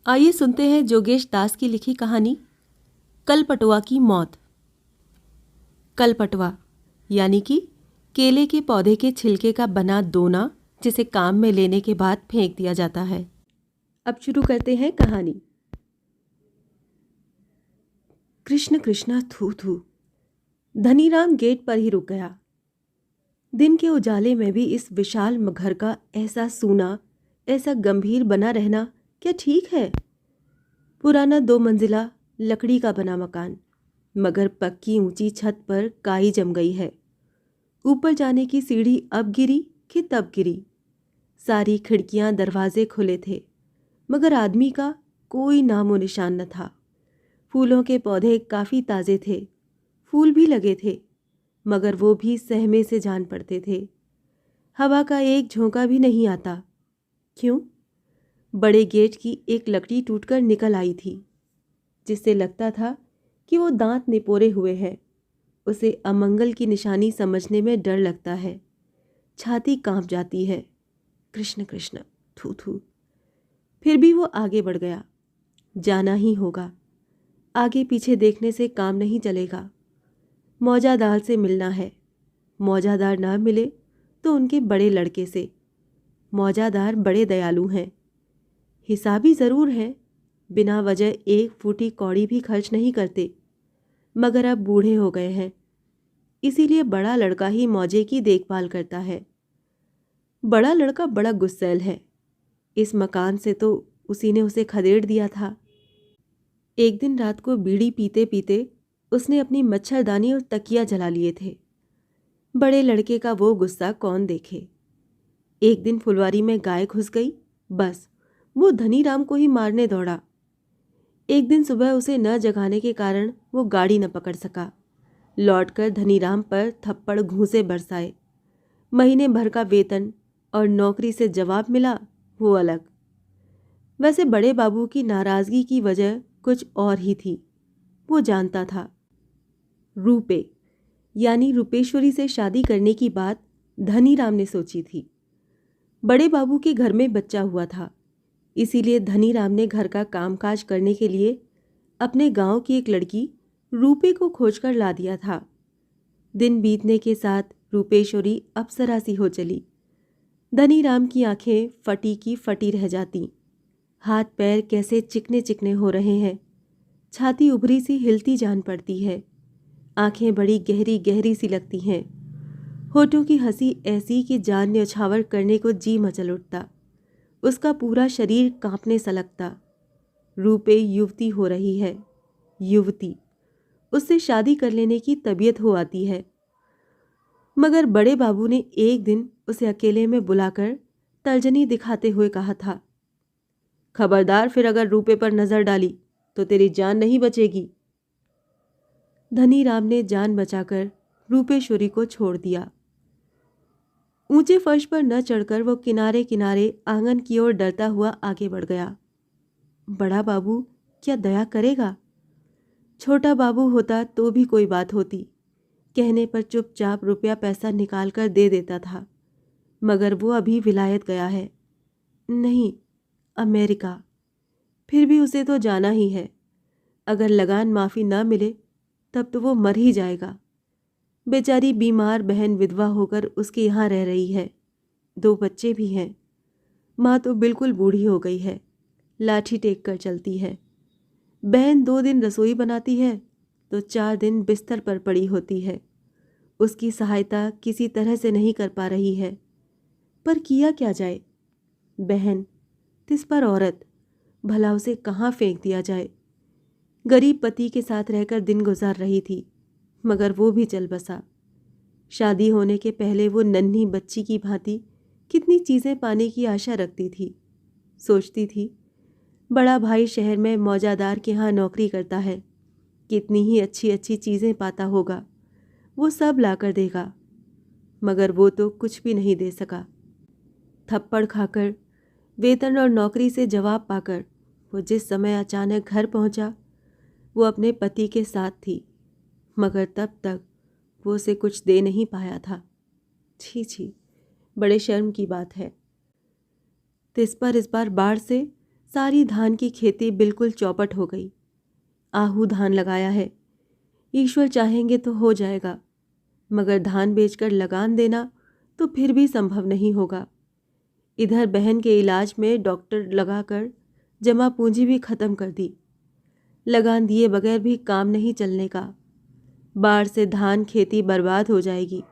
आइए सुनते हैं जोगेश दास की लिखी कहानी कलपटुआ की मौत। कलपटुआ यानी कि केले के पौधे के छिलके का बना दोना, जिसे काम में लेने के बाद फेंक दिया जाता है। अब शुरू करते हैं कहानी। कृष्ण कृष्णा थू थू। धनीराम गेट पर ही रुक गया। दिन के उजाले में भी इस विशाल घर का ऐसा सूना, ऐसा गंभीर बना रहना क्या ठीक है? पुराना 2 मंजिला लकड़ी का बना मकान, मगर पक्की ऊंची छत पर काई जम गई है। ऊपर जाने की सीढ़ी अब गिरी कि तब गिरी। सारी खिड़कियां दरवाजे खुले थे, मगर आदमी का कोई नामो निशान न था। फूलों के पौधे काफ़ी ताज़े थे, फूल भी लगे थे, मगर वो भी सहमे से जान पड़ते थे। हवा का एक झोंका भी नहीं आता। क्यों? बड़े गेट की एक लकड़ी टूटकर निकल आई थी, जिससे लगता था कि वो दांत निपोरे हुए है। उसे अमंगल की निशानी समझने में डर लगता है। छाती कांप जाती है। कृष्ण कृष्ण थू थू। फिर भी वो आगे बढ़ गया। जाना ही होगा। आगे पीछे देखने से काम नहीं चलेगा। मौजादार से मिलना है। मौजादार ना मिले तो उनके बड़े लड़के से। मौजादार बड़े दयालु हैं। हिसाबी ज़रूर है, बिना वजह 1 फूटी कौड़ी भी खर्च नहीं करते, मगर अब बूढ़े हो गए हैं, इसीलिए बड़ा लड़का ही मौजे की देखभाल करता है। बड़ा लड़का बड़ा गुस्सैल है। इस मकान से तो उसी ने उसे खदेड़ दिया था। एक दिन रात को बीड़ी पीते पीते उसने अपनी मच्छरदानी और तकिया जला लिए थे। बड़े लड़के का वो गुस्सा कौन देखे। एक दिन फुलवारी में गाय घुस गई, बस वो धनीराम को ही मारने दौड़ा। एक दिन सुबह उसे न जगाने के कारण वो गाड़ी न पकड़ सका। लौटकर धनीराम पर थप्पड़ घूंसे बरसाए। महीने भर का वेतन और नौकरी से जवाब मिला, वो अलग। वैसे बड़े बाबू की नाराज़गी की वजह कुछ और ही थी। वो जानता था। रूपे यानी रूपेश्वरी से शादी करने की बात धनीराम ने सोची थी। बड़े बाबू के घर में बच्चा हुआ था, इसीलिए धनीराम ने घर का कामकाज करने के लिए अपने गांव की एक लड़की रूपे को खोजकर ला दिया था। दिन बीतने के साथ रूपेश्वरी अप्सरा सी हो चली। धनीराम की आंखें फटी की फटी रह जाती। हाथ पैर कैसे चिकने चिकने हो रहे हैं। छाती उभरी सी हिलती जान पड़ती है। आंखें बड़ी गहरी गहरी सी लगती हैं। होठों की हंसी ऐसी कि जान न्यौछावर करने को जी मचल उठता। उसका पूरा शरीर कांपने सा लगता। रूपे युवती हो रही है। युवती उससे शादी कर लेने की तबीयत हो आती है। मगर बड़े बाबू ने एक दिन उसे अकेले में बुलाकर तर्जनी दिखाते हुए कहा था, खबरदार, फिर अगर रूपे पर नजर डाली तो तेरी जान नहीं बचेगी। धनीराम ने जान बचाकर रूपेश्वरी को छोड़ दिया। ऊंचे फर्श पर न चढ़कर वो किनारे किनारे आंगन की ओर डरता हुआ आगे बढ़ गया। बड़ा बाबू क्या दया करेगा? छोटा बाबू होता तो भी कोई बात होती। कहने पर चुपचाप रुपया पैसा निकाल कर दे देता था, मगर वो अभी विलायत गया है। नहीं, अमेरिका। फिर भी उसे तो जाना ही है। अगर लगान माफ़ी न मिले तब तो वो मर ही जाएगा। बेचारी बीमार बहन विधवा होकर उसके यहाँ रह रही है। 2 बच्चे भी हैं। माँ तो बिल्कुल बूढ़ी हो गई है, लाठी टेक कर चलती है। बहन 2 दिन रसोई बनाती है तो 4 दिन बिस्तर पर पड़ी होती है। उसकी सहायता किसी तरह से नहीं कर पा रही है, पर किया क्या जाए? बहन, तिस पर औरत, भला उसे कहाँ फेंक दिया जाए? गरीब पति के साथ रहकर दिन गुजार रही थी, मगर वो भी चल बसा। शादी होने के पहले वो नन्ही बच्ची की भांति कितनी चीज़ें पाने की आशा रखती थी। सोचती थी, बड़ा भाई शहर में मौजादार के यहाँ नौकरी करता है, कितनी ही अच्छी अच्छी चीज़ें पाता होगा, वो सब ला कर देगा। मगर वो तो कुछ भी नहीं दे सका। थप्पड़ खाकर, वेतन और नौकरी से जवाब पाकर वो जिस समय अचानक घर पहुंचा, वो अपने पति के साथ थी, मगर तब तक वो उसे कुछ दे नहीं पाया था। छी छी, बड़े शर्म की बात है। तिस पर इस बार बाढ़ से सारी धान की खेती बिल्कुल चौपट हो गई। आहू धान लगाया है, ईश्वर चाहेंगे तो हो जाएगा, मगर धान बेचकर लगान देना तो फिर भी संभव नहीं होगा। इधर बहन के इलाज में डॉक्टर लगाकर जमा पूंजी भी खत्म कर दी। लगान दिए बगैर भी काम नहीं चलने का। बाढ़ से धान खेती बर्बाद हो जाएगी,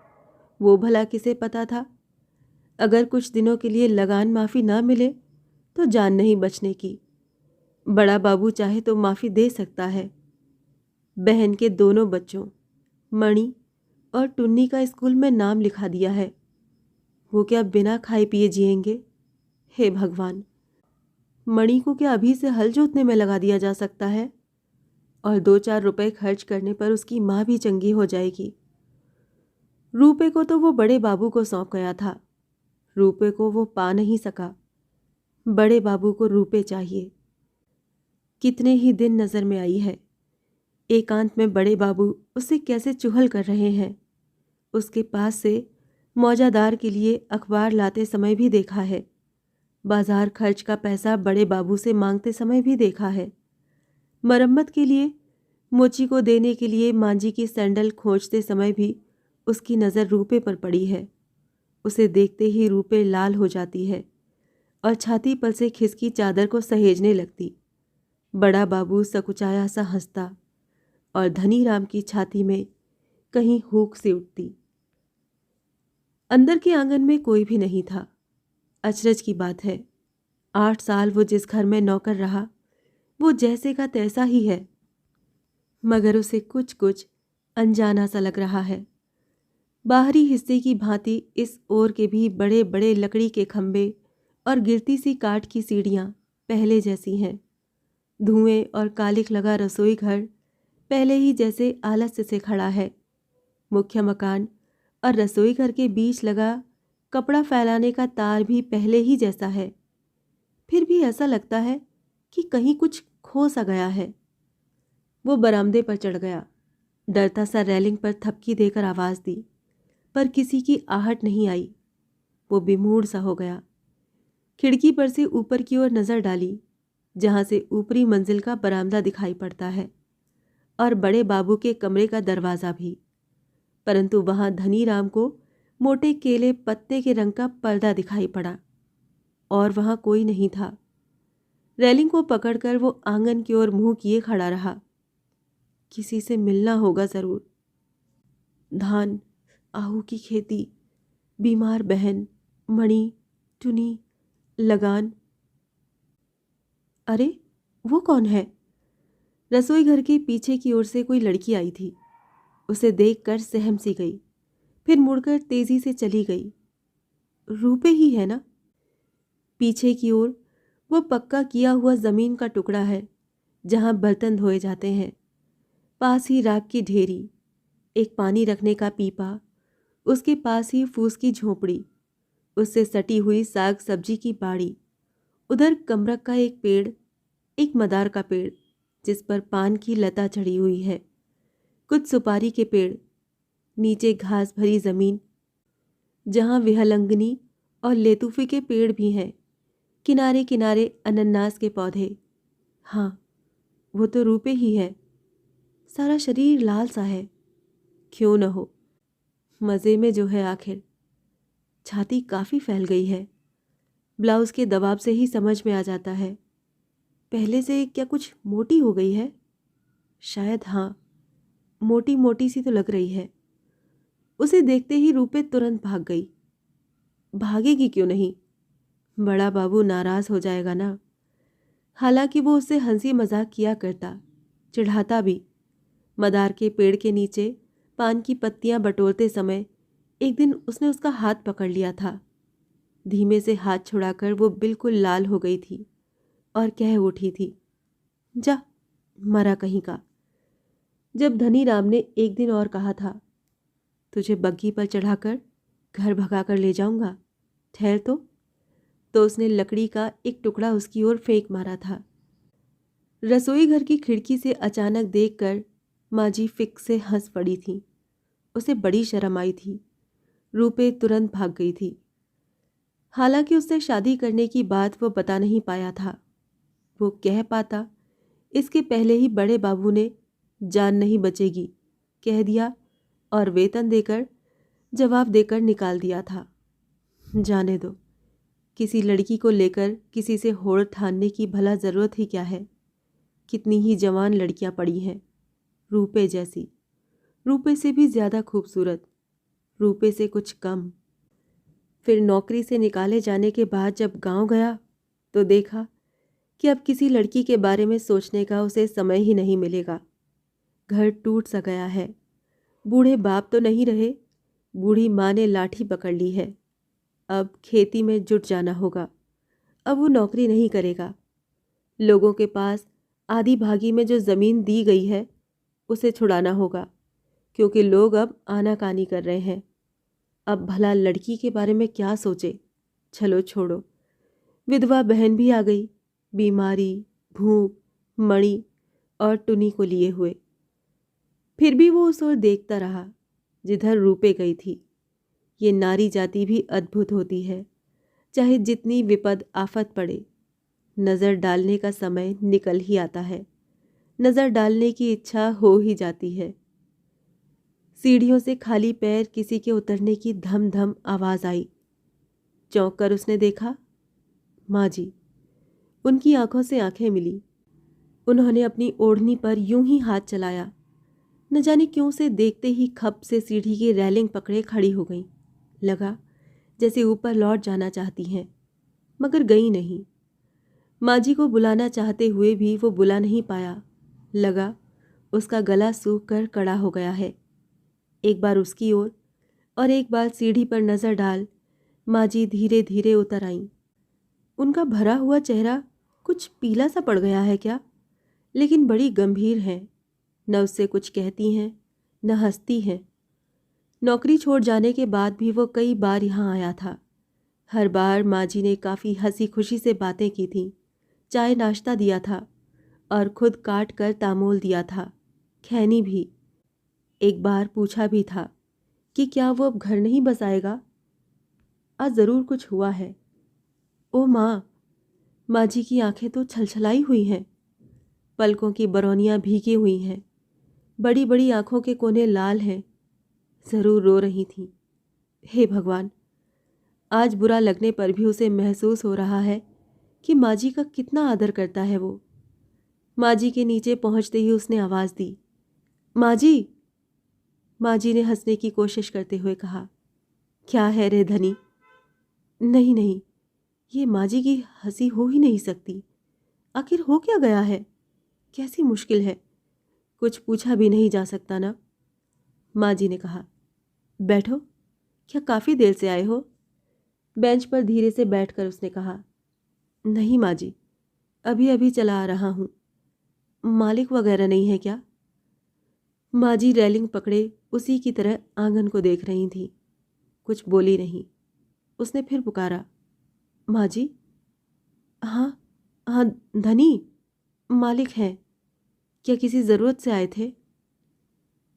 वो भला किसे पता था। अगर कुछ दिनों के लिए लगान माफ़ी ना मिले तो जान नहीं बचने की। बड़ा बाबू चाहे तो माफ़ी दे सकता है। बहन के दोनों बच्चों मणि और टुन्नी का स्कूल में नाम लिखा दिया है। वो क्या बिना खाए पिए जिएंगे? हे भगवान, मणि को क्या अभी से हल जोतने में लगा दिया जा सकता है? और 2-4 रुपए खर्च करने पर उसकी माँ भी चंगी हो जाएगी। रूपे को तो वो बड़े बाबू को सौंप गया था। रूपे को वो पा नहीं सका। बड़े बाबू को रूपे चाहिए। कितने ही दिन नज़र में आई है। एकांत में बड़े बाबू उससे कैसे चुहल कर रहे हैं। उसके पास से मौजादार के लिए अखबार लाते समय भी देखा है। बाजार खर्च का पैसा बड़े बाबू से मांगते समय भी देखा है। मरम्मत के लिए मोची को देने के लिए मांझी की सैंडल खोजते समय भी उसकी नज़र रूपे पर पड़ी है। उसे देखते ही रूपे लाल हो जाती है और छाती पर से खिसकी चादर को सहेजने लगती। बड़ा बाबू सकुचाया सा हंसता और धनीराम की छाती में कहीं हुक सी उठती। अंदर के आंगन में कोई भी नहीं था। अचरज की बात है, 8 साल वो जिस घर में नौकर रहा वो जैसे का तैसा ही है, मगर उसे कुछ कुछ अनजाना सा लग रहा है। बाहरी हिस्से की भांति इस ओर के भी बड़े बड़े लकड़ी के खंभे और गिरती सी काठ की सीढ़ियाँ पहले जैसी हैं। धुएं और कालिख लगा रसोई घर पहले ही जैसे आलस्य से खड़ा है। मुख्य मकान और रसोई घर के बीच लगा कपड़ा फैलाने का तार भी पहले ही जैसा है। फिर भी ऐसा लगता है कि कहीं कुछ खो सा गया है। वो बरामदे पर चढ़ गया। डरता सा रेलिंग पर थपकी देकर आवाज़ दी, पर किसी की आहट नहीं आई। वो विमूढ़ सा हो गया। खिड़की पर से ऊपर की ओर नज़र डाली, जहाँ से ऊपरी मंजिल का बरामदा दिखाई पड़ता है और बड़े बाबू के कमरे का दरवाज़ा भी, परंतु वहाँ धनीराम को मोटे केले पत्ते के रंग का पर्दा दिखाई पड़ा और वहाँ कोई नहीं था। रेलिंग को पकड़कर वो आंगन की ओर मुंह किए खड़ा रहा। किसी से मिलना होगा ज़रूर। धान, आहू की खेती, बीमार बहन, मणि, टुनी, लगान। अरे, वो कौन है? रसोई घर के पीछे की ओर से कोई लड़की आई थी। उसे देखकर सहम सी गई, फिर मुड़कर तेजी से चली गई। रूपे ही है ना? पीछे की ओर वो पक्का किया हुआ जमीन का टुकड़ा है जहां बर्तन धोए जाते हैं। पास ही राख की ढेरी, एक पानी रखने का पीपा, उसके पास ही फूस की झोंपड़ी, उससे सटी हुई साग सब्जी की बाड़ी, उधर कमरक का एक पेड़, एक मदार का पेड़ जिस पर पान की लता चढ़ी हुई है, कुछ सुपारी के पेड़, नीचे घास भरी जमीन जहां विहलंगनी और लेतुफी के पेड़ भी हैं, किनारे किनारे अनन्नास के पौधे। हाँ, वो तो रूपे ही है। सारा शरीर लाल सा है। क्यों न हो, मज़े में जो है आखिर। छाती काफ़ी फैल गई है। ब्लाउज़ के दबाव से ही समझ में आ जाता है। पहले से क्या कुछ मोटी हो गई है? शायद हाँ, मोटी मोटी सी तो लग रही है। उसे देखते ही रूपे तुरंत भाग गई। भागेगी क्यों नहीं? बड़ा बाबू नाराज़ हो जाएगा ना। हालांकि वो उससे हंसी मजाक किया करता, चिढ़ाता भी। मदार के पेड़ के नीचे पान की पत्तियां बटोरते समय एक दिन उसने उसका हाथ पकड़ लिया था। धीमे से हाथ छुड़ाकर वो बिल्कुल लाल हो गई थी और कह उठी थी, जा, मरा कहीं का। जब धनीराम ने एक दिन और कहा था, तुझे बग्घी पर चढ़ाकर घर भगा कर ले जाऊंगा, ठहर तो उसने लकड़ी का एक टुकड़ा उसकी ओर फेंक मारा था। रसोई घर की खिड़की से अचानक देखकर माजी फिक से हंस पड़ी थी। उसे बड़ी शर्म आई थी। रूपे तुरंत भाग गई थी। हालांकि उससे शादी करने की बात वो बता नहीं पाया था। वो कह पाता इसके पहले ही बड़े बाबू ने जान नहीं बचेगी कह दिया और वेतन देकर जवाब देकर निकाल दिया था। जाने दो, किसी लड़की को लेकर किसी से होड़ ठानने की भला ज़रूरत ही क्या है। कितनी ही जवान लड़कियां पड़ी हैं, रूपे जैसी, रूपे से भी ज़्यादा खूबसूरत, रूपे से कुछ कम। फिर नौकरी से निकाले जाने के बाद जब गांव गया तो देखा कि अब किसी लड़की के बारे में सोचने का उसे समय ही नहीं मिलेगा। घर टूट सा गया है। बूढ़े बाप तो नहीं रहे, बूढ़ी माँ ने लाठी पकड़ ली है। अब खेती में जुट जाना होगा। अब वो नौकरी नहीं करेगा। लोगों के पास आधी भागी में जो ज़मीन दी गई है उसे छुड़ाना होगा, क्योंकि लोग अब आनाकानी कर रहे हैं। अब भला लड़की के बारे में क्या सोचे। चलो छोड़ो, विधवा बहन भी आ गई, बीमारी, भूख, मणि और टुनी को लिए हुए। फिर भी वो उस ओर देखता रहा जिधर रूपे गई थी। ये नारी जाति भी अद्भुत होती है। चाहे जितनी विपद आफत पड़े, नज़र डालने का समय निकल ही आता है। नज़र डालने की इच्छा हो ही जाती है। सीढ़ियों से खाली पैर किसी के उतरने की धम धम आवाज़ आई। चौंक कर उसने देखा, माँ जी। उनकी आंखों से आंखें मिली। उन्होंने अपनी ओढ़नी पर यूं ही हाथ चलाया। न जाने क्यों से देखते ही खप से सीढ़ी की रेलिंग पकड़े खड़ी हो गईं। लगा जैसे ऊपर लौट जाना चाहती हैं, मगर गई नहीं। माँ जी को बुलाना चाहते हुए भी वो बुला नहीं पाया। लगा उसका गला सूख कर कड़ा हो गया है। एक बार उसकी ओर और एक बार सीढ़ी पर नज़र डाल माँ जी धीरे धीरे उतर आईं। उनका भरा हुआ चेहरा कुछ पीला सा पड़ गया है क्या, लेकिन बड़ी गंभीर हैं। न उससे कुछ कहती हैं, न हंसती हैं। नौकरी छोड़ जाने के बाद भी वो कई बार यहाँ आया था। हर बार माँ जी ने काफ़ी हंसी खुशी से बातें की थीं, चाय नाश्ता दिया था और खुद काट कर तामोल दिया था, खैनी भी। एक बार पूछा भी था कि क्या वो अब घर नहीं बसाएगा। आज ज़रूर कुछ हुआ है। ओ माँ, माँ जी की आंखें तो छलछलाई हुई हैं, पलकों की बरौनियाँ भीगी हुई हैं, बड़ी बड़ी आंखों के कोने लाल हैं, ज़रूर रो रही थीं। हे भगवान, आज बुरा लगने पर भी उसे महसूस हो रहा है कि माँ जी का कितना आदर करता है वो। माँ जी के नीचे पहुँचते ही उसने आवाज़ दी, माँ जी। माँ जी ने हंसने की कोशिश करते हुए कहा, क्या है रे धनी। नहीं नहीं, ये माँ जी की हंसी हो ही नहीं सकती। आखिर हो क्या गया है, कैसी मुश्किल है, कुछ पूछा भी नहीं जा सकता ना। माँ जी ने कहा, बैठो, क्या काफ़ी देर से आए हो। बेंच पर धीरे से बैठकर उसने कहा, नहीं माँ जी, अभी अभी चला आ रहा हूँ। मालिक वगैरह नहीं है क्या। माँ जी रेलिंग पकड़े उसी की तरह आंगन को देख रही थी, कुछ बोली नहीं। उसने फिर पुकारा, माँ जी। हाँ हाँ धनी, मालिक हैं, क्या किसी ज़रूरत से आए थे।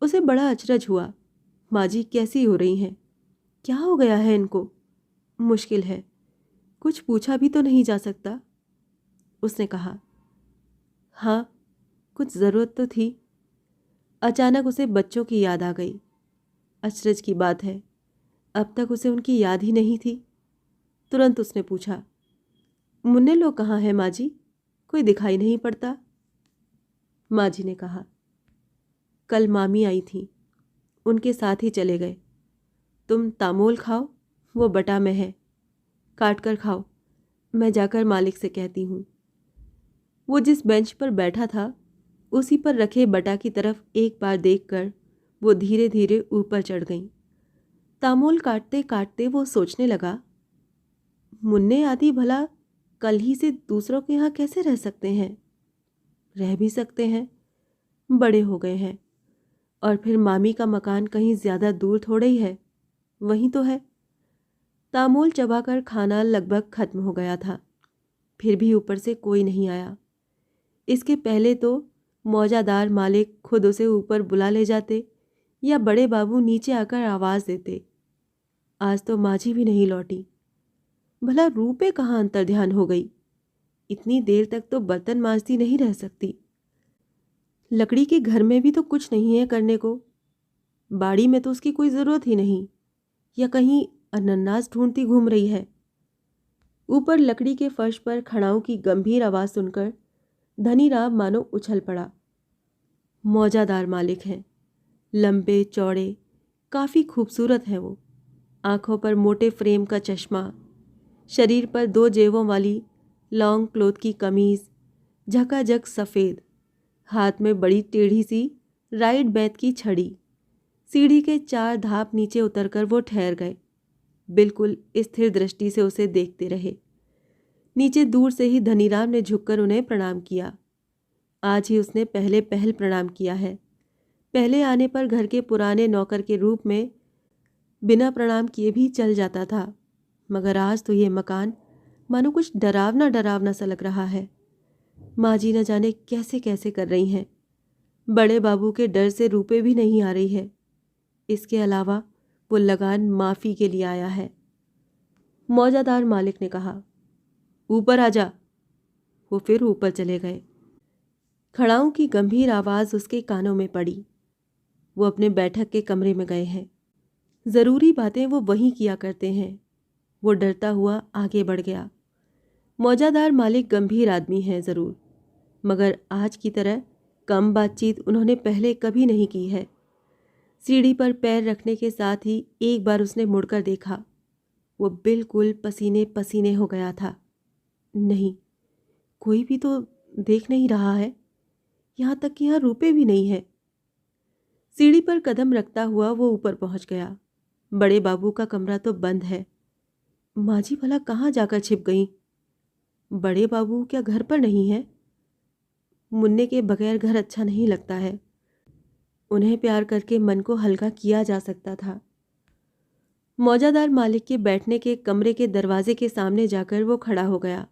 उसे बड़ा अचरज हुआ, माँ जी कैसी हो रही हैं, क्या हो गया है इनको, मुश्किल है, कुछ पूछा भी तो नहीं जा सकता। उसने कहा, हाँ कुछ ज़रूरत तो थी। अचानक उसे बच्चों की याद आ गई। अचरज की बात है, अब तक उसे उनकी याद ही नहीं थी। तुरंत उसने पूछा, मुन्ने लोग कहाँ हैं माँ जी, कोई दिखाई नहीं पड़ता। माँ जी ने कहा, कल मामी आई थी, उनके साथ ही चले गए। तुम तामोल खाओ, वो बटा में है, काट कर खाओ, मैं जाकर मालिक से कहती हूँ। वो जिस बेंच पर बैठा था उसी पर रखे बटा की तरफ एक बार देखकर वो धीरे धीरे ऊपर चढ़ गईं। तामोल काटते काटते वो सोचने लगा, मुन्ने आदि भला कल ही से दूसरों के यहाँ कैसे रह सकते हैं। रह भी सकते हैं, बड़े हो गए हैं, और फिर मामी का मकान कहीं ज़्यादा दूर थोड़े ही है, वहीं तो है। तामोल चबाकर खाना लगभग खत्म हो गया था, फिर भी ऊपर से कोई नहीं आया। इसके पहले तो मौजादार मालिक खुद उसे ऊपर बुला ले जाते या बड़े बाबू नीचे आकर आवाज़ देते। आज तो माँ जी भी नहीं लौटी। भला रूपे कहाँ अंतर्ध्यान हो गई। इतनी देर तक तो बर्तन मांजती नहीं रह सकती। लकड़ी के घर में भी तो कुछ नहीं है करने को। बाड़ी में तो उसकी कोई ज़रूरत ही नहीं, या कहीं अनन्नास ढूंढती घूम रही है। ऊपर लकड़ी के फर्श पर खड़ाओं की गंभीर आवाज़ सुनकर धनीराम मानो उछल पड़ा। मौजादार मालिक हैं, लंबे चौड़े, काफ़ी खूबसूरत हैं वो। आंखों पर मोटे फ्रेम का चश्मा, शरीर पर 2 जेबों वाली लॉन्ग क्लोथ की कमीज़, झकाझक सफ़ेद, हाथ में बड़ी टेढ़ी सी राइड बैत की छड़ी। सीढ़ी के 4 धाप नीचे उतरकर वो ठहर गए। बिल्कुल स्थिर दृष्टि से उसे देखते रहे। नीचे दूर से ही धनीराम ने झुककर उन्हें प्रणाम किया। आज ही उसने पहल प्रणाम किया है। पहले आने पर घर के पुराने नौकर के रूप में बिना प्रणाम किए भी चल जाता था, मगर आज तो ये मकान मानो कुछ डरावना डरावना सा लग रहा है। माँ जी न जाने कैसे कैसे कर रही हैं। बड़े बाबू के डर से रूपे भी नहीं आ रही है। इसके अलावा वो लगान माफ़ी के लिए आया है। मौजादार मालिक ने कहा, ऊपर आ जा। वो फिर ऊपर चले गए। खड़ाओं की गंभीर आवाज़ उसके कानों में पड़ी। वो अपने बैठक के कमरे में गए हैं। ज़रूरी बातें वो वहीं किया करते हैं। वो डरता हुआ आगे बढ़ गया। मौजादार मालिक गंभीर आदमी हैं ज़रूर, मगर आज की तरह कम बातचीत उन्होंने पहले कभी नहीं की है। सीढ़ी पर पैर रखने के साथ ही एक बार उसने मुड़कर देखा। वो बिल्कुल पसीने पसीने हो गया था। नहीं, कोई भी तो देख नहीं रहा है। यहाँ तक कि यहाँ रुपए भी नहीं है। सीढ़ी पर कदम रखता हुआ वो ऊपर पहुँच गया। बड़े बाबू का कमरा तो बंद है। माँ जी भला कहाँ जाकर छिप गईं? बड़े बाबू क्या घर पर नहीं है? मुन्ने के बगैर घर अच्छा नहीं लगता है। उन्हें प्यार करके मन को हल्का किया जा सकता था। मौजादार मालिक के बैठने के कमरे के दरवाजे के सामने जाकर वो खड़ा हो गया।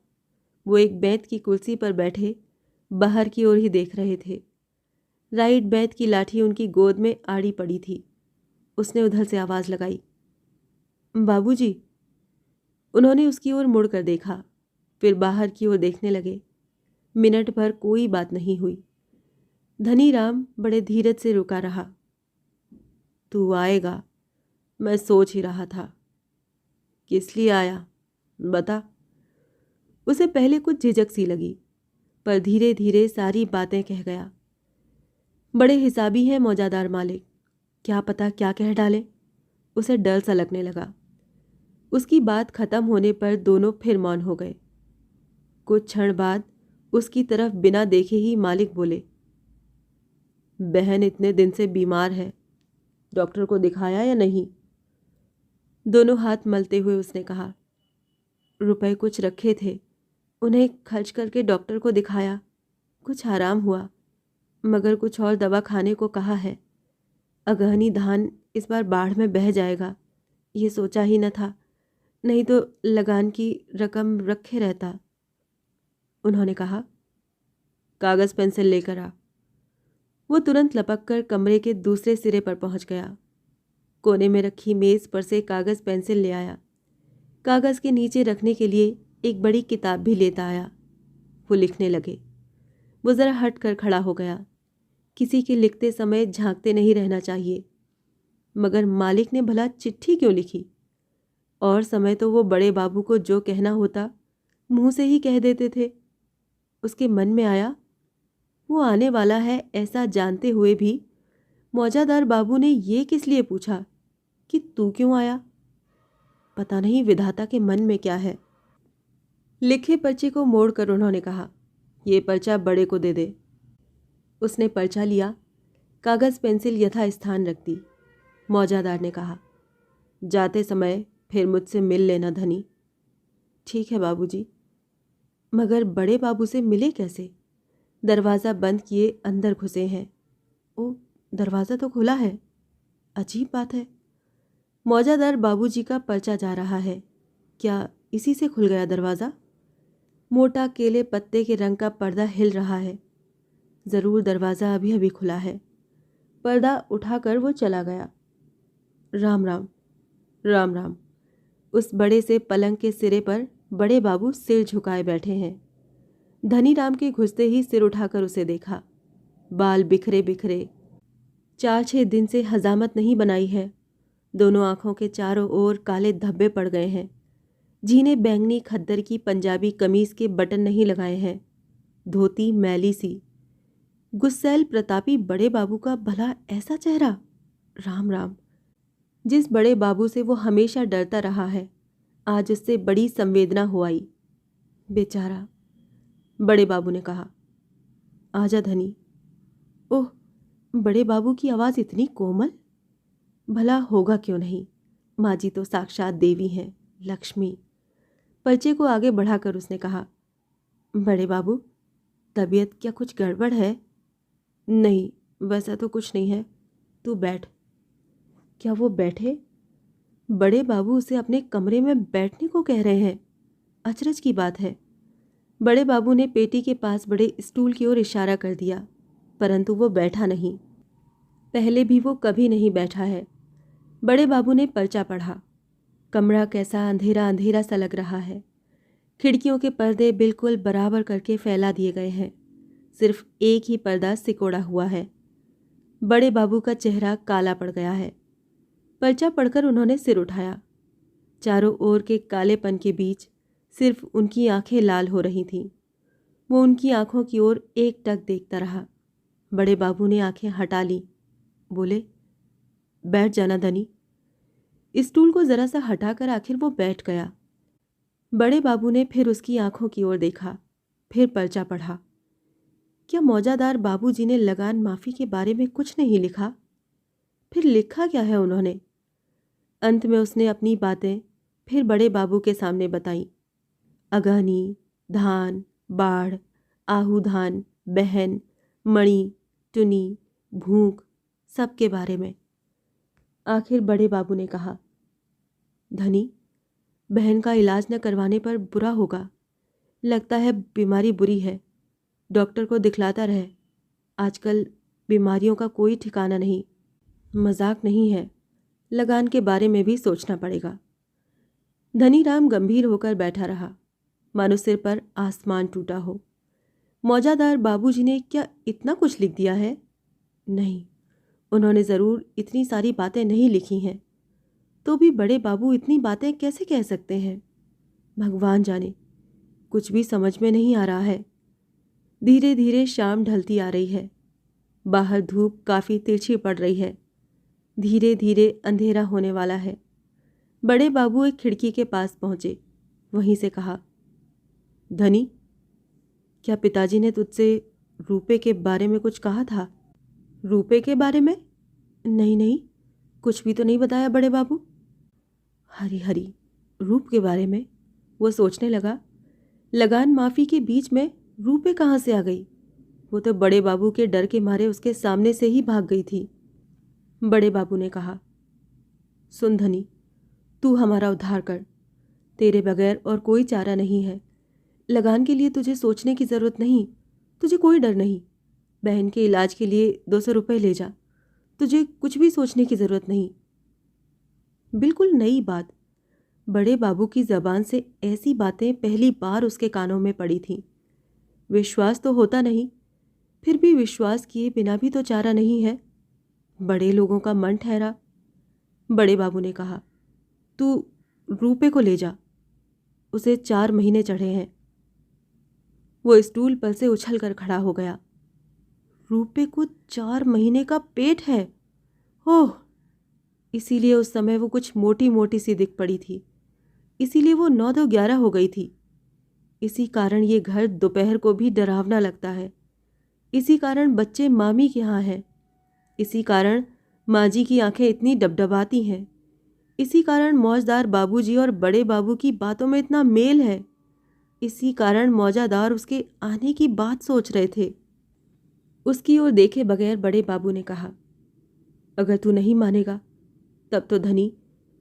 वो एक बैत की कुर्सी पर बैठे बाहर की ओर ही देख रहे थे। राइट बैत की लाठी उनकी गोद में आड़ी पड़ी थी। उसने उधर से आवाज़ लगाई, बाबूजी। उन्होंने उसकी ओर मुड़कर देखा, फिर बाहर की ओर देखने लगे। मिनट भर कोई बात नहीं हुई। धनीराम बड़े धीरज से रुका रहा। तू आएगा, मैं सोच ही रहा था। किस लिए आया, बता। उसे पहले कुछ झिझक सी लगी, पर धीरे धीरे सारी बातें कह गया। बड़े हिसाबी हैं मौजादार मालिक, क्या पता क्या कह डालें। उसे डर सा लगने लगा। उसकी बात खत्म होने पर दोनों फिर मौन हो गए। कुछ क्षण बाद उसकी तरफ बिना देखे ही मालिक बोले, बहन इतने दिन से बीमार है, डॉक्टर को दिखाया या नहीं? दोनों हाथ मलते हुए उसने कहा, रुपए कुछ रखे थे, उन्हें खर्च करके डॉक्टर को दिखाया। कुछ आराम हुआ, मगर कुछ और दवा खाने को कहा है। अगहनी धान इस बार बाढ़ में बह जाएगा, ये सोचा ही न था, नहीं तो लगान की रकम रखे रहता। उन्होंने कहा, कागज़ पेंसिल लेकर आ। वो तुरंत लपक कर कमरे के दूसरे सिरे पर पहुंच गया। कोने में रखी मेज़ पर से कागज़ पेंसिल ले आया। कागज़ के नीचे रखने के लिए एक बड़ी किताब भी लेता आया। वो लिखने लगे। वो ज़रा हट कर खड़ा हो गया। किसी के लिखते समय झांकते नहीं रहना चाहिए। मगर मालिक ने भला चिट्ठी क्यों लिखी? और समय तो वो बड़े बाबू को जो कहना होता मुंह से ही कह देते थे। उसके मन में आया, वो आने वाला है ऐसा जानते हुए भी मौजादार बाबू ने ये किस लिए पूछा कि तू क्यों आया? पता नहीं विधाता के मन में क्या है। लिखे पर्चे को मोड़कर उन्होंने कहा, ये पर्चा बड़े को दे दे। उसने पर्चा लिया, कागज़ पेंसिल यथास्थान रख दी। मौजादार ने कहा, जाते समय फिर मुझसे मिल लेना धनी। ठीक है बाबूजी। मगर बड़े बाबू से मिले कैसे? दरवाज़ा बंद किए अंदर घुसे हैं। ओ, दरवाज़ा तो खुला है। अजीब बात है। मौजादार बाबूजी का पर्चा जा रहा है। क्या इसी से खुल गया दरवाज़ा? मोटा केले पत्ते के रंग का पर्दा हिल रहा है। ज़रूर दरवाज़ा अभी अभी खुला है। पर्दा उठाकर वो चला गया। राम राम, राम राम। उस बड़े से पलंग के सिरे पर बड़े बाबू सिर झुकाए बैठे हैं। धनीराम के घुसते ही सिर उठाकर उसे देखा। बाल बिखरे बिखरे, 4-6 दिन से हजामत नहीं बनाई है। दोनों आंखों के चारों ओर काले धब्बे पड़ गए हैं। झीने बैंगनी खद्दर की पंजाबी कमीज के बटन नहीं लगाए हैं। धोती मैली सी। गुस्सैल प्रतापी बड़े बाबू का भला ऐसा चेहरा। राम राम। जिस बड़े बाबू से वो हमेशा डरता रहा है, आज उससे बड़ी संवेदना हो आई। बेचारा, बड़े बाबू ने कहा। आजा धनी। ओह, बड़े बाबू की आवाज़ इतनी कोमल। भला होगा क्यों नहीं, माँ जी तो साक्षात देवी हैं, लक्ष्मी। पर्चे को आगे बढ़ाकर उसने कहा, बड़े बाबू, तबीयत क्या कुछ गड़बड़ है? नहीं, वैसा तो कुछ नहीं है, तू बैठ। क्या वो बैठे? बड़े बाबू उसे अपने कमरे में बैठने को कह रहे हैं। अचरज की बात है। बड़े बाबू ने पेटी के पास बड़े स्टूल की ओर इशारा कर दिया, परंतु वो बैठा नहीं। पहले भी वो कभी नहीं बैठा है। बड़े बाबू ने पर्चा पढ़ा। कमरा कैसा अंधेरा अंधेरा सा लग रहा है। खिड़कियों के पर्दे बिल्कुल बराबर करके फैला दिए गए हैं। सिर्फ एक ही पर्दा सिकोड़ा हुआ है। बड़े बाबू का चेहरा काला पड़ गया है। पर्चा पढ़कर उन्होंने सिर उठाया। चारों ओर के कालेपन के बीच सिर्फ उनकी आंखें लाल हो रही थीं। वो उनकी आंखों की ओर एकटक देखता रहा। बड़े बाबू ने आंखें हटा ली। बोले, बैठ जाना धनी। स्टूल को जरा सा हटाकर आखिर वो बैठ गया। बड़े बाबू ने फिर उसकी आंखों की ओर देखा, फिर पर्चा पढ़ा। क्या मौजादार बाबूजी ने लगान माफ़ी के बारे में कुछ नहीं लिखा? फिर लिखा क्या है उन्होंने? अंत में उसने अपनी बातें फिर बड़े बाबू के सामने बताईं। अगहनी, धान, बाढ़, आहू धान, बहन, मणि, टुनी, भूख, सबके बारे में। आखिर बड़े बाबू ने कहा, धनी, बहन का इलाज न करवाने पर बुरा होगा। लगता है बीमारी बुरी है। डॉक्टर को दिखलाता रहे। आजकल बीमारियों का कोई ठिकाना नहीं। मजाक नहीं है। लगान के बारे में भी सोचना पड़ेगा। धनीराम गंभीर होकर बैठा रहा, मानो सिर पर आसमान टूटा हो। मौजादार बाबूजी ने क्या इतना कुछ लिख दिया है? नहीं, उन्होंने ज़रूर इतनी सारी बातें नहीं लिखी हैं। तो भी बड़े बाबू इतनी बातें कैसे कह सकते हैं? भगवान जाने, कुछ भी समझ में नहीं आ रहा है। धीरे धीरे शाम ढलती आ रही है। बाहर धूप काफ़ी तिरछी पड़ रही है। धीरे धीरे अंधेरा होने वाला है। बड़े बाबू एक खिड़की के पास पहुंचे। वहीं से कहा, धनी, क्या पिताजी ने तुझसे रूपे के बारे में कुछ कहा था? रूपे के बारे में? नहीं नहीं, कुछ भी तो नहीं बताया बड़े बाबू। हरी हरी, रूप के बारे में? वो सोचने लगा, लगान माफ़ी के बीच में रूपे कहाँ से आ गई? वो तो बड़े बाबू के डर के मारे उसके सामने से ही भाग गई थी। बड़े बाबू ने कहा, सुन धनी, तू हमारा उद्धार कर। तेरे बगैर और कोई चारा नहीं है। लगान के लिए तुझे सोचने की ज़रूरत नहीं। तुझे कोई डर नहीं। बहन के इलाज के लिए 200 रुपये ले जा। तुझे कुछ भी सोचने की ज़रूरत नहीं। बिल्कुल नई बात। बड़े बाबू की ज़बान से ऐसी बातें पहली बार उसके कानों में पड़ी थीं। विश्वास तो होता नहीं, फिर भी विश्वास किए बिना भी तो चारा नहीं है। बड़े लोगों का मन ठहरा। बड़े बाबू ने कहा, तू रूपे को ले जा। उसे 4 महीने चढ़े हैं। वो स्टूल पर से उछल कर खड़ा हो गया। रूपे को 4 महीने का पेट है? ओह! इसीलिए उस समय वो कुछ मोटी मोटी सी दिख पड़ी थी। इसीलिए वो 9-2-11 हो गई थी। इसी कारण ये घर दोपहर को भी डरावना लगता है। इसी कारण बच्चे मामी के यहाँ हैं। इसी कारण माँ जी की आंखें इतनी डबडबाती हैं। इसी कारण मौजदार बाबूजी और बड़े बाबू की बातों में इतना मेल है। इसी कारण मौजादार उसके आने की बात सोच रहे थे। उसकी ओर देखे बगैर बड़े बाबू ने कहा, अगर तू नहीं मानेगा तब तो धनी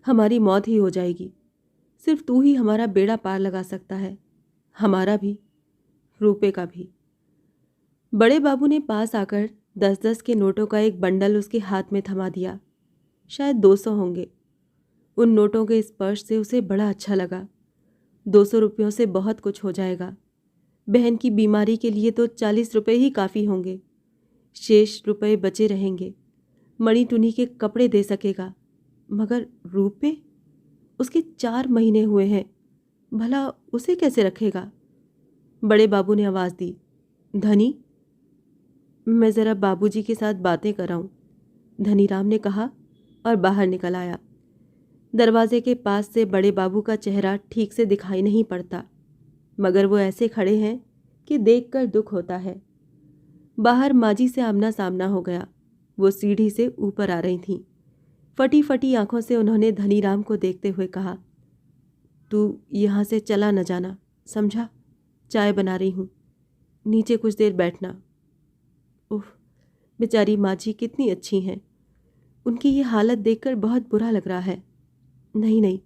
हमारी मौत ही हो जाएगी। सिर्फ तू ही हमारा बेड़ा पार लगा सकता है, हमारा भी, रूपे का भी। बड़े बाबू ने पास आकर 10-10 के नोटों का एक बंडल उसके हाथ में थमा दिया। शायद 200 होंगे। उन नोटों के स्पर्श से उसे बड़ा अच्छा लगा। 200 रुपयों से बहुत कुछ हो जाएगा। बहन की बीमारी के लिए तो 40 रुपए ही काफ़ी होंगे। शेष रुपए बचे रहेंगे। मणि टुनी के कपड़े दे सकेगा, मगर रुपए? उसके 4 महीने हुए हैं, भला उसे कैसे रखेगा? बड़े बाबू ने आवाज़ दी, धनी, मैं ज़रा बाबूजी के साथ बातें कर आऊं। धनीराम ने कहा और बाहर निकल आया। दरवाजे के पास से बड़े बाबू का चेहरा ठीक से दिखाई नहीं पड़ता, मगर वो ऐसे खड़े हैं कि देखकर दुख होता है। बाहर माजी से आमना सामना हो गया। वो सीढ़ी से ऊपर आ रही थीं। फटी फटी आंखों से उन्होंने धनीराम को देखते हुए कहा, तू यहाँ से चला न जाना, समझा? चाय बना रही हूँ, नीचे कुछ देर बैठना। उफ, बेचारी माजी कितनी अच्छी हैं। उनकी ये हालत देखकर बहुत बुरा लग रहा है। नहीं नहीं,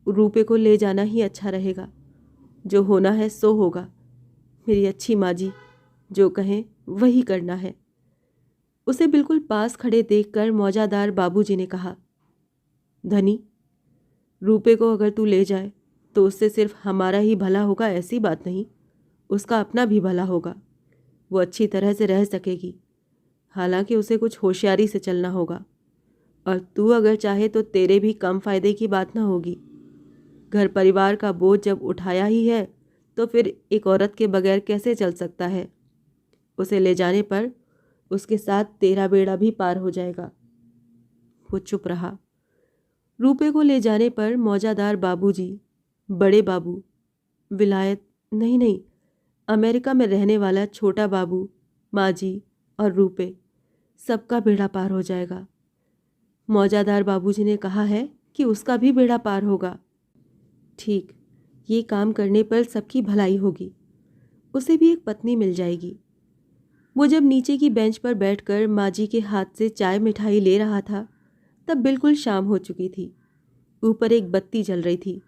रूपे को ले जाना ही अच्छा रहेगा। जो होना है सो होगा। मेरी अच्छी माजी, जो कहें वही करना है। उसे बिल्कुल पास खड़े देखकर मौजादार बाबूजी ने कहा, धनी, रूपे को अगर तू ले जाए तो उससे सिर्फ हमारा ही भला होगा ऐसी बात नहीं, उसका अपना भी भला होगा। वो अच्छी तरह से रह सकेगी। हालांकि उसे कुछ होशियारी से चलना होगा, और तू अगर चाहे तो तेरे भी कम फायदे की बात ना होगी। घर परिवार का बोझ जब उठाया ही है तो फिर एक औरत के बगैर कैसे चल सकता है? उसे ले जाने पर उसके साथ तेरा बेड़ा भी पार हो जाएगा। वो चुप रहा। रूपे को ले जाने पर मौजादार बाबूजी, बड़े बाबू, विलायत नहीं नहीं अमेरिका में रहने वाला छोटा बाबू, माजी और रूपे, सबका बेड़ा पार हो जाएगा। मौजादार बाबूजी ने कहा है कि उसका भी बेड़ा पार होगा। ठीक, ये काम करने पर सबकी भलाई होगी। उसे भी एक पत्नी मिल जाएगी। वो जब नीचे की बेंच पर बैठकर माजी के हाथ से चाय मिठाई ले रहा था, तब बिल्कुल शाम हो चुकी थी। ऊपर एक बत्ती जल रही थी।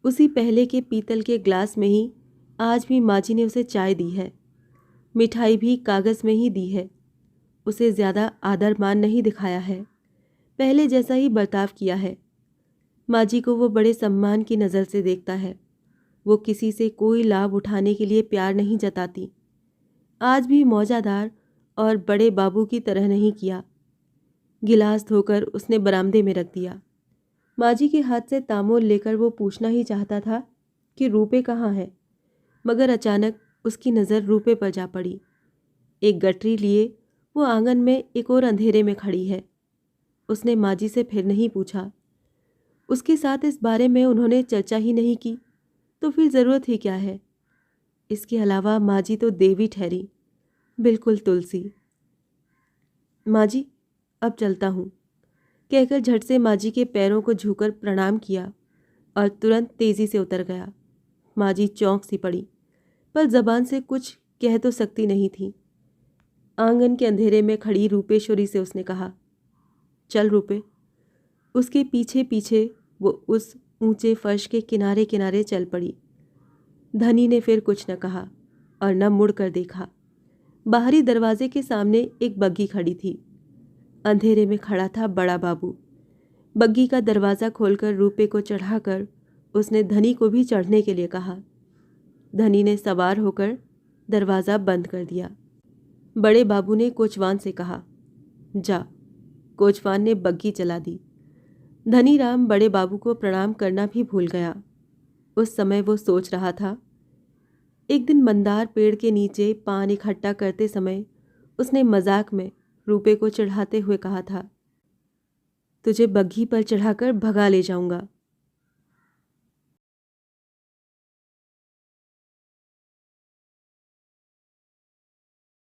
उसी पहले के पीतल के ग्लास में ही आज भी माजी ने उसे चाय दी है। मिठाई भी कागज़ में ही दी है। उसे ज़्यादा आदर मान नहीं दिखाया है, पहले जैसा ही बर्ताव किया है। माजी को वो बड़े सम्मान की नज़र से देखता है। वो किसी से कोई लाभ उठाने के लिए प्यार नहीं जताती। आज भी मौजादार और बड़े बाबू की तरह नहीं किया। गिलास धोकर उसने बरामदे में रख दिया। माजी के हाथ से तामोल लेकर वो पूछना ही चाहता था कि रूपे कहाँ है, मगर अचानक उसकी नज़र रूपे पर जा पड़ी। एक गठरी लिए वो आंगन में एक और अंधेरे में खड़ी है। उसने माजी से फिर नहीं पूछा। उसके साथ इस बारे में उन्होंने चर्चा ही नहीं की, तो फिर ज़रूरत ही क्या है? इसके अलावा माजी तो देवी ठहरी, बिल्कुल तुलसी। माजी, अब चलता हूँ, कहकर झट से माजी के पैरों को झूकर प्रणाम किया और तुरंत तेज़ी से उतर गया। माजी चौंक सी पड़ी, पर ज़बान से कुछ कह तो सकती नहीं थी। आंगन के अंधेरे में खड़ी रूपेश्वरी से उसने कहा, चल रूपे। उसके पीछे पीछे वो उस ऊंचे फर्श के किनारे किनारे चल पड़ी। धनी ने फिर कुछ न कहा और न मुड़ कर देखा। बाहरी दरवाजे के सामने एक बग्गी खड़ी थी। अंधेरे में खड़ा था बड़ा बाबू। बग्गी का दरवाज़ा खोलकर रूपे को चढ़ाकर उसने धनी को भी चढ़ने के लिए कहा। धनी ने सवार होकर दरवाज़ा बंद कर दिया। बड़े बाबू ने कोचवान से कहा, जा। कोचवान ने बग्गी चला दी। धनीराम बड़े बाबू को प्रणाम करना भी भूल गया। उस समय वो सोच रहा था, एक दिन मंदार पेड़ के नीचे पान इकट्ठा करते समय उसने मजाक में रूपे को चढ़ाते हुए कहा था, तुझे बग्घी पर चढ़ाकर भगा ले जाऊंगा।